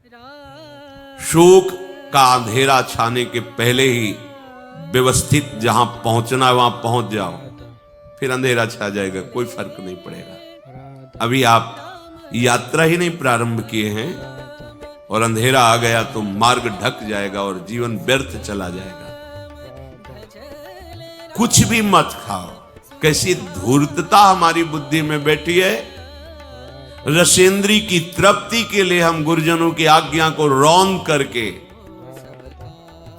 शोक का अंधेरा छाने के पहले ही व्यवस्थित जहां पहुंचना है वहां पहुंच जाओ, फिर अंधेरा छा जाएगा, कोई फर्क नहीं पड़ेगा। अभी आप यात्रा ही नहीं प्रारंभ किए हैं और अंधेरा आ गया तो मार्ग ढक जाएगा और जीवन व्यर्थ चला जाएगा। कुछ भी मत खाओ। कैसी धूर्तता हमारी बुद्धि में बैठी है। रसेंद्री की तृप्ति के लिए हम गुरुजनों की आज्ञा को रौंद करके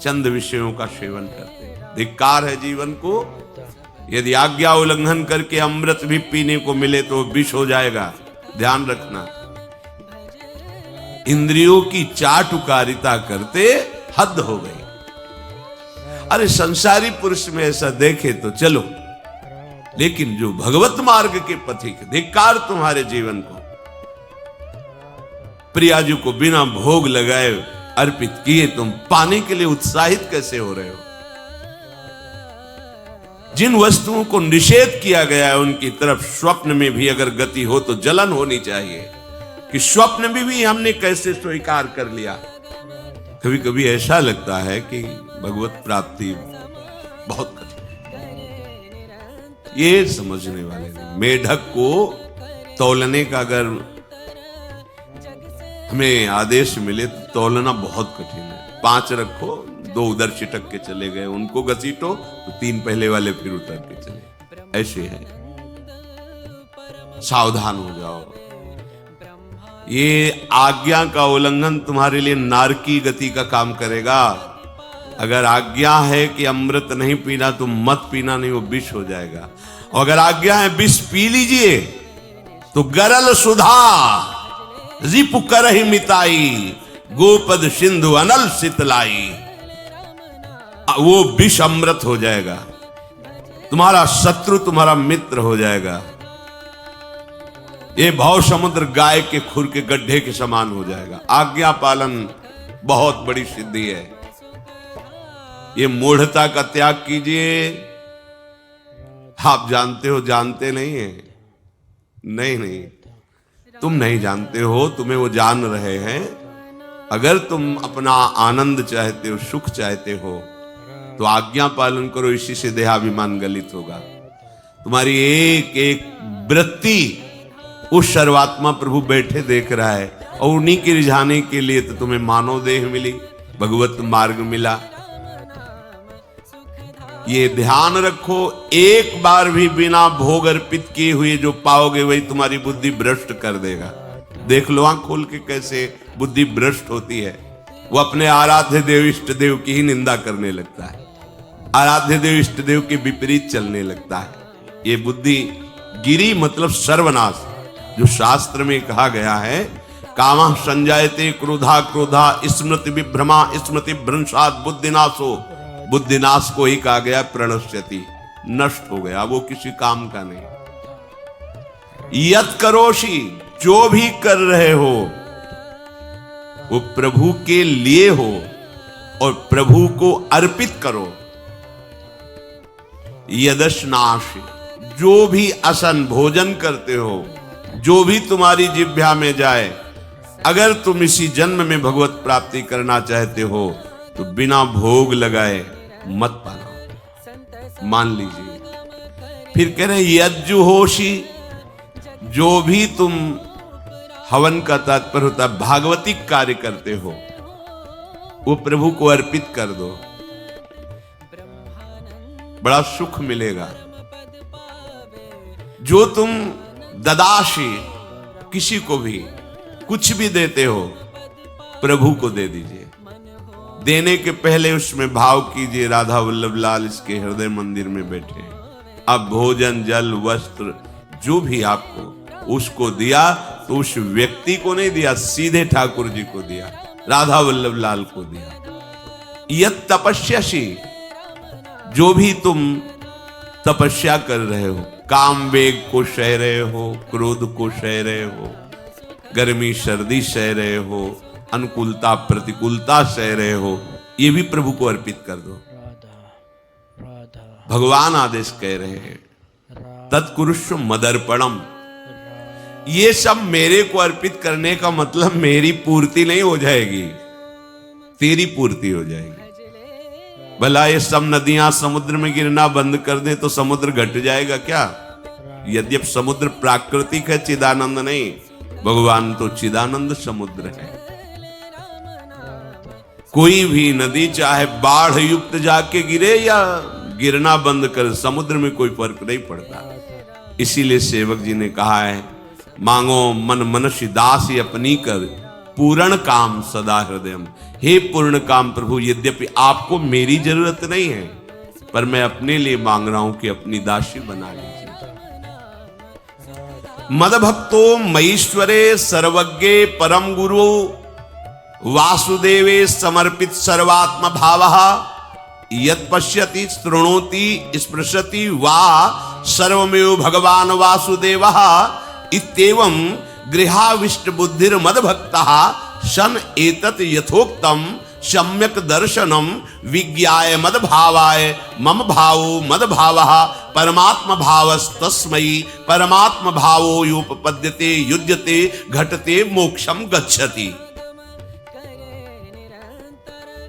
चंद विषयों का सेवन करते हैं। धिक्कार है जीवन को। यदि आज्ञा उल्लंघन करके अमृत भी पीने को मिले तो विष हो जाएगा, ध्यान रखना। इंद्रियों की चाटुकारिता करते हद हो गई। अरे संसारी पुरुष में ऐसा देखे तो चलो, लेकिन जो भगवत मार्ग के पथिक, धिक्कार तुम्हारे जीवन को। प्रियाजू को बिना भोग लगाए अर्पित किए तुम पाने के लिए उत्साहित कैसे हो रहे हो। जिन वस्तुओं को निषेध किया गया है उनकी तरफ स्वप्न में भी अगर गति हो तो जलन होनी चाहिए कि स्वप्न में भी हमने कैसे स्वीकार कर लिया। कभी कभी ऐसा लगता है कि भगवत प्राप्ति बहुत कठिन है, ये समझने वाले नहीं। मेढक को तौलने का अगर हमें आदेश मिले तो तौलना बहुत कठिन है। 5 रखो, 2 उधर चिटक के चले गए, उनको घसीटो तो 3 पहले वाले फिर उतर के चले। ऐसे है, सावधान हो जाओ। ये आज्ञा का उल्लंघन तुम्हारे लिए नारकी गति का काम करेगा। अगर आज्ञा है कि अमृत नहीं पीना तो मत पीना, नहीं वो विष हो जाएगा। और अगर आज्ञा है विष पी लीजिए तो गरल सुधा रिपु करहि मिताई, गोपद सिंधु अनल शीतलाई। वो विष अमृत हो जाएगा, तुम्हारा शत्रु तुम्हारा मित्र हो जाएगा। ये भव समुद्र गाय के खुर के गड्ढे के समान हो जाएगा। आज्ञा पालन बहुत बड़ी सिद्धि है। ये मूढ़ता का त्याग कीजिए। आप जानते हो, जानते नहीं है। नहीं, तुम नहीं जानते हो, तुम्हें वो जान रहे हैं। अगर तुम अपना आनंद चाहते हो, सुख चाहते हो तो आज्ञा पालन करो। इसी से देहाभिमान गलित होगा। तुम्हारी एक एक वृत्ति उस सर्वात्मा प्रभु बैठे देख रहा है और उन्हीं के रिझाने के लिए तो तुम्हें मानव देह मिली, भगवत मार्ग मिला। ये ध्यान रखो, एक बार भी बिना भोग अर्पित किए हुए जो पाओगे वही तुम्हारी बुद्धि भ्रष्ट कर देगा। देख लो आंख खोल के कैसे बुद्धि भ्रष्ट होती है। वो अपने आराध्य देव इष्ट देव की ही निंदा करने लगता है, आराध्य देव इष्ट देव के विपरीत चलने लगता है। ये बुद्धि गिरी मतलब सर्वनाश। जो शास्त्र में कहा गया है, कामः संजायते क्रोधा क्रोधा स्मृति विभ्रमा स्मृति भ्रंशात् बुद्धिनाशो। बुद्धिनाश को ही कहा गया प्रणश्यति, नष्ट हो गया, वो किसी काम का नहीं। यत करोषि, जो भी कर रहे हो वो प्रभु के लिए हो और प्रभु को अर्पित करो। यदश्नाश, जो भी असन भोजन करते हो, जो भी तुम्हारी जिह्वा में जाए, अगर तुम इसी जन्म में भगवत प्राप्ति करना चाहते हो तो बिना भोग लगाए मत पाना, मान लीजिए। फिर कह रहे यज्जुहोषि, जो भी तुम हवन का तात्पर्य होता है भागवतिक कार्य करते हो वो प्रभु को अर्पित कर दो, बड़ा सुख मिलेगा। जो तुम ददाशी, किसी को भी कुछ भी देते हो प्रभु को दे दीजिए। देने के पहले उसमें भाव कीजिए राधा वल्लभ लाल इसके हृदय मंदिर में बैठे। अब भोजन जल वस्त्र जो भी आपको उसको दिया तो उस व्यक्ति को नहीं दिया, सीधे ठाकुर जी को दिया, राधा वल्लभ लाल को दिया। यत तपस्यासी, जो भी तुम तपस्या कर रहे हो, काम वेग को सह रहे हो, क्रोध को सह रहे हो, गर्मी सर्दी सह रहे हो, अनुकूलता प्रतिकूलता सह रहे हो, ये भी प्रभु को अर्पित कर दो। भगवान आदेश कह रहे हैं तत्कुरुष्व मदर्पणम, ये सब मेरे को अर्पित करने का मतलब मेरी पूर्ति नहीं हो जाएगी, तेरी पूर्ति हो जाएगी। भला ये सब नदियां समुद्र में गिरना बंद कर दे तो समुद्र घट जाएगा क्या? यद्यप समुद्र प्राकृतिक है, चिदानंद नहीं। भगवान तो चिदानंद समुद्र है। कोई भी नदी चाहे बाढ़ युक्त जाके गिरे या गिरना बंद कर, समुद्र में कोई फर्क नहीं पड़ता। इसीलिए सेवक जी ने कहा है, मांगो मन मनुष्य दासी अपनी कर, पूर्ण काम सदा हृदयम। हे पूर्ण काम प्रभु, यद्यपि आपको मेरी जरूरत नहीं है, पर मैं अपने लिए मांग रहा हूं कि अपनी दासी बना लीजिए। मद भक्तो मईश्वरे सर्वज्ञे परम गुरु वासुदेवे समर्पित सर्वात्म भावः यत् पश्यति शृणोति स्पृशति वा सर्वमेव भगवान वासुदेवः इत्येवं गृहाविष्ट बुद्धिर मद भक्तः सन एतत् यथोक्तम सम्यक दर्शनम विज्ञाय मद भावाय मम भावो मद भावः परमात्म भावस्तस्मै परमात्म भावो योपपद्यते युज्यते घटते मोक्षम गच्छति।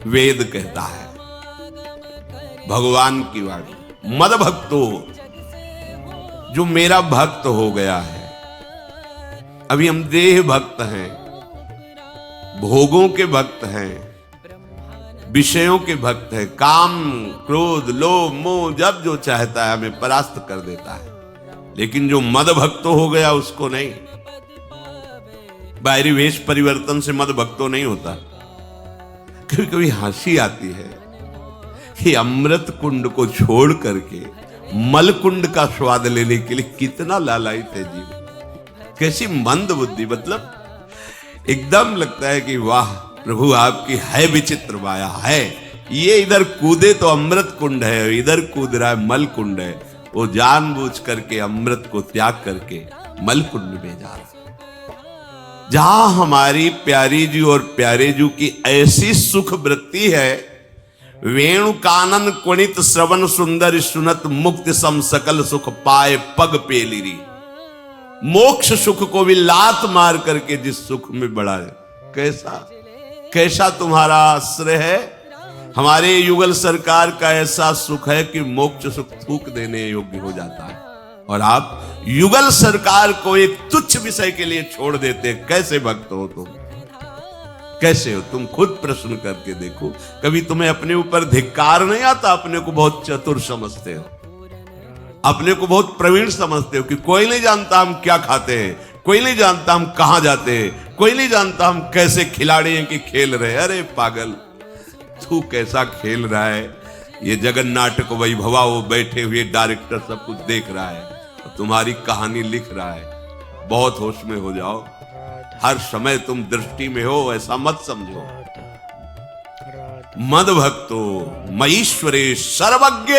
वेद कहता है, भगवान की वाणी, मद भक्तो, जो मेरा भक्त हो गया है। अभी हम देह भक्त हैं, भोगों के भक्त हैं, विषयों के भक्त हैं। काम क्रोध लोभ मोह जब जो चाहता है हमें परास्त कर देता है। लेकिन जो मद भक्त हो गया उसको नहीं। बाहरी वेश परिवर्तन से मद भक्तो नहीं होता। कभी कभी हंसी आती है कि अमृत कुंड को छोड़ करके मल कुंड का स्वाद लेने के लिए कितना लालायित है जीव। कैसी मंद बुद्धि, मतलब एकदम लगता है कि वाह प्रभु आपकी है विचित्र माया है। ये इधर कूदे तो अमृत कुंड है, इधर कूद रहा है मल कुंड है। वो जानबूझ करके अमृत को त्याग करके मल कुंड में जा रहा है। जहां हमारी प्यारी जी और प्यारे जी की ऐसी सुख वृत्ति है, वेणु कानन कुणित श्रवण सुंदर सुनत मुक्ति सम सकल सुख पाए पग पेलिरी। मोक्ष सुख को भी लात मार करके जिस सुख में बढ़ा है, कैसा तुम्हारा आश्रय है। हमारे युगल सरकार का ऐसा सुख है कि मोक्ष सुख थूक देने योग्य हो जाता है, और आप युगल सरकार को एक तुच्छ विषय के लिए छोड़ देते। कैसे भक्त हो तुम, कैसे हो तुम? खुद प्रश्न करके देखो। कभी तुम्हें अपने ऊपर धिक्कार नहीं आता? अपने को बहुत चतुर समझते हो, अपने को बहुत प्रवीण समझते हो कि कोई नहीं जानता हम क्या खाते हैं, कोई नहीं जानता हम कहां जाते हैं, कोई नहीं जानता हम कैसे खिलाड़ी हैं कि खेल रहे। अरे पागल, तू कैसा खेल रहा है। ये जगन नाटक वैभवा, वो बैठे हुए डायरेक्टर सब कुछ देख रहा है, तुम्हारी कहानी लिख रहा है। बहुत होश में हो जाओ, हर समय तुम दृष्टि में हो, ऐसा मत समझो। मद भक्तो मईश्वरे सर्वज्ञ,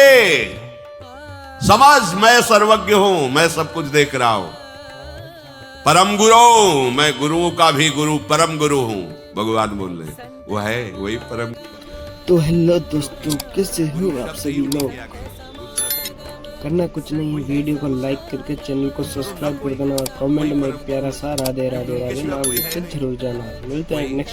समझ मैं सर्वज्ञ हूं, मैं सब कुछ देख रहा हूं। परम गुरु, मैं गुरुओं का भी गुरु, परम गुरु हूं। भगवान बोल रहे, वो है वही परम। तो हेलो दोस्तों, कैसे हो आप सभी लोग? करना कुछ नहीं है, वीडियो को लाइक करके चैनल को सब्सक्राइब कर देना और कमेंट में एक प्यारा सा राधे राधे राधे नाम लिख के जरूर जाना। मिलते हैं नेक्स्ट